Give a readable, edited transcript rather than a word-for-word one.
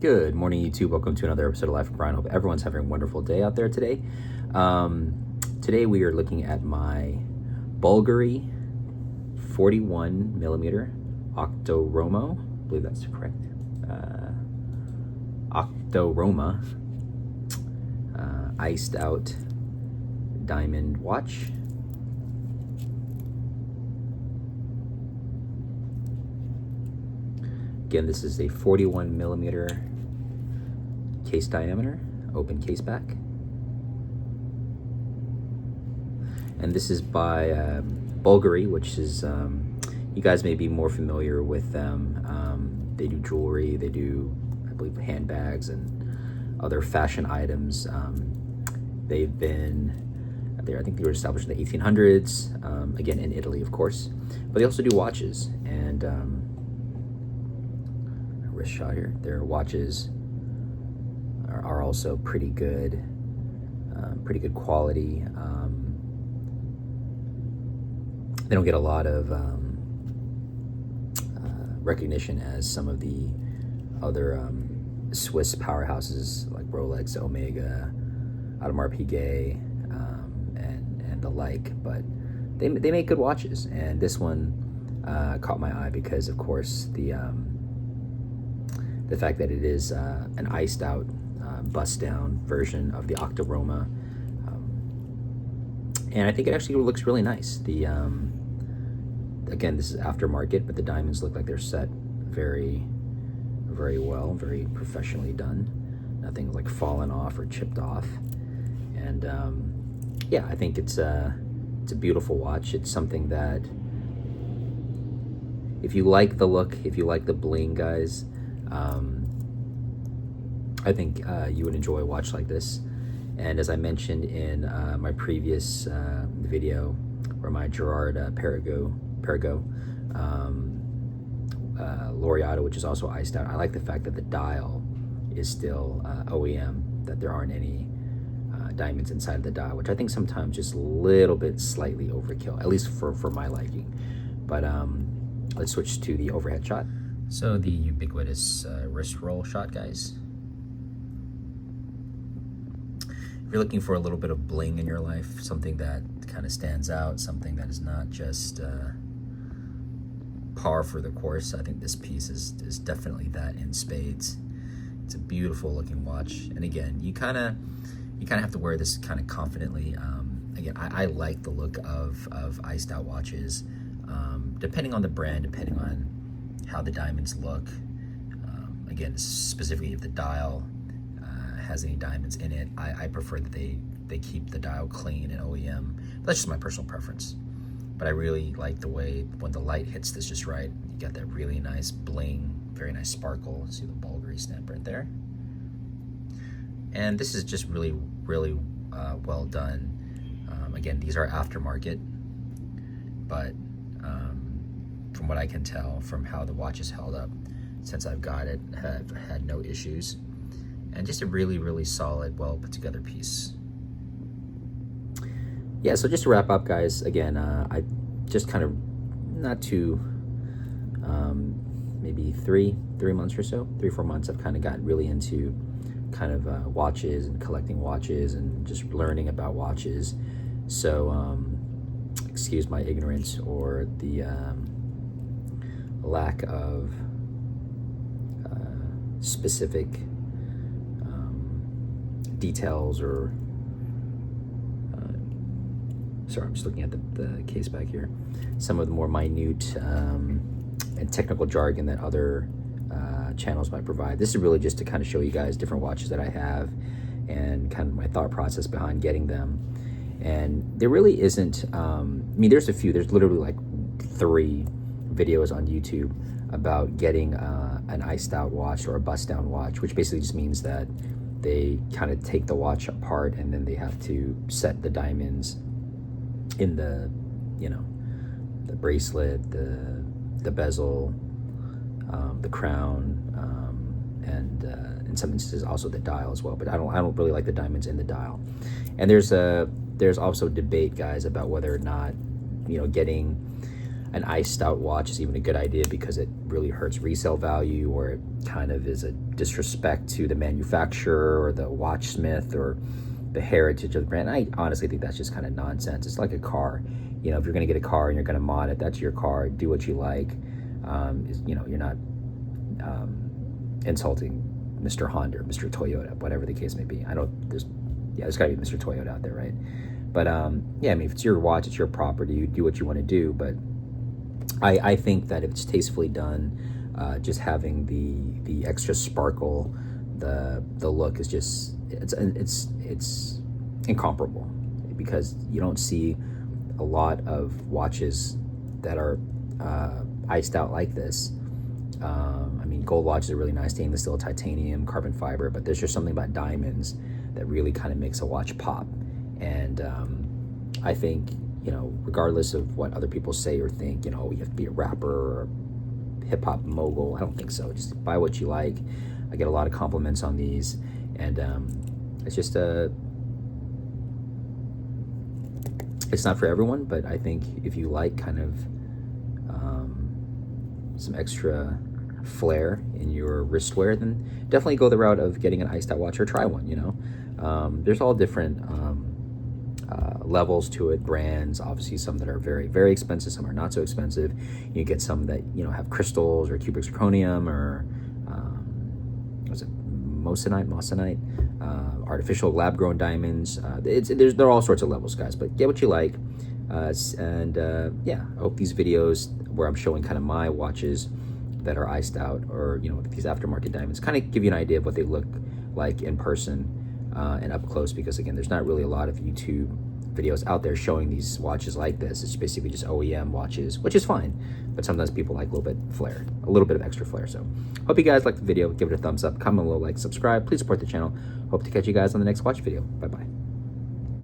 Good morning, YouTube. Welcome to another episode of Life with Brian. Hope everyone's having a wonderful day out there today. Today we are looking at my Bvlgari 41mm Octo Roma. I believe that's correct. Octo Roma iced out diamond watch. Again, this is a 41mm case diameter, open case back. And this is by Bvlgari, which is, you guys may be more familiar with them. They do jewelry, they do, I believe, handbags and other fashion items. They've been there, I think they were established in the 1800s, again in Italy, of course. But they also do watches, and wrist shot here. Their watches are also pretty good quality. They don't get a lot of recognition as some of the other Swiss powerhouses like Rolex, Omega, Audemars Piguet, and the like. But they make good watches, and this one caught my eye because, of course, the fact that it is an iced out bust down version of the Octo Roma, and I think it actually looks really nice. The again, this is aftermarket, but the diamonds look like they're set very well, very professionally done. Nothing like fallen off or chipped off, and yeah, I think it's a beautiful watch. It's something that, if you like the look, if you like the bling, guys, I think you would enjoy a watch like this. And as I mentioned in my previous video, or my Gerard Perigo Laureato, which is also iced out, I like the fact that the dial is still OEM, that there aren't any diamonds inside of the dial, which I think sometimes just a little bit slightly overkill, at least for my liking. But let's switch to the overhead shot. So the ubiquitous wrist roll shot, guys. If you're looking for a little bit of bling in your life, something that kind of stands out, something that is not just par for the course, I think this piece is definitely that in spades. It's a beautiful looking watch, and again, you kind of have to wear this kind of confidently. Again, I like the look of iced out watches, depending on the brand, depending on how the diamonds look. Again, specifically if the dial has any diamonds in it, I prefer that they keep the dial clean and OEM. That's just my personal preference. But I really like the way when the light hits this just right, you get that really nice bling, very nice sparkle. See the Bvlgari stamp right there. And this is just really well done. Again, these are aftermarket, but from what I can tell from how the watch is held up since I've got it, have had no issues. And just a really solid, well put together piece. Yeah, so just to wrap up, guys, again, I just kind of, not too, maybe three months or so, 3-4 months, I've kind of gotten really into kind of watches and collecting watches and just learning about watches. So excuse my ignorance or the lack of specific details, or sorry, I'm just looking at the case back here, some of the more minute and technical jargon that other channels might provide. This is really just to kind of show you guys different watches that I have and kind of my thought process behind getting them. And there really isn't, I mean, there's a few, there's literally like 3 videos on YouTube about getting an iced out watch or a bust down watch, which basically just means that they kind of take the watch apart and then they have to set the diamonds in the, you know, the bracelet, the bezel, the crown, and in some instances also the dial as well. But I don't really like the diamonds in the dial. And there's also debate, guys, about whether or not, you know, getting an iced out watch is even a good idea because it really hurts resale value, or it kind of is a disrespect to the manufacturer or the watchsmith or the heritage of the brand. I honestly think that's just kind of nonsense. It's like a car. You know, if you're going to get a car and you're going to mod it, that's your car. Do what you like. You know, you're not insulting Mr. Honda or Mr. Toyota, whatever the case may be. There's got to be Mr. Toyota out there, right? But yeah, I mean, if it's your watch, it's your property. You do what you want to do. But I think that if it's tastefully done, just having the extra sparkle, the look is just it's incomparable, because you don't see a lot of watches that are iced out like this. I mean, gold watches are really nice, stainless steel, titanium, carbon fiber, but there's just something about diamonds that really kind of makes a watch pop. And I think, you know, regardless of what other people say or think, you know, you have to be a rapper or a hip-hop mogul, I don't think so. Just buy what you like. I get a lot of compliments on these, and it's just it's not for everyone, but I think if you like kind of some extra flair in your wristwear, then definitely go the route of getting an iced out watch or try one. You know, there's all different levels to it, brands, obviously some that are very, very expensive, some are not so expensive. You get some that, you know, have crystals or cubic zirconium or was it moissanite, artificial lab-grown diamonds. There are all sorts of levels, guys, but get what you like. Yeah, I hope these videos where I'm showing kind of my watches that are iced out, or, you know, these aftermarket diamonds, kind of give you an idea of what they look like in person and up close, because again, there's not really a lot of YouTube videos out there showing these watches like this. It's basically just OEM watches, which is fine, but sometimes people like a little bit flair, a little bit of extra flair. So hope you guys liked the video. Give it a thumbs up, comment below, like, subscribe. Please support the channel. Hope to catch you guys on the next watch video. Bye bye.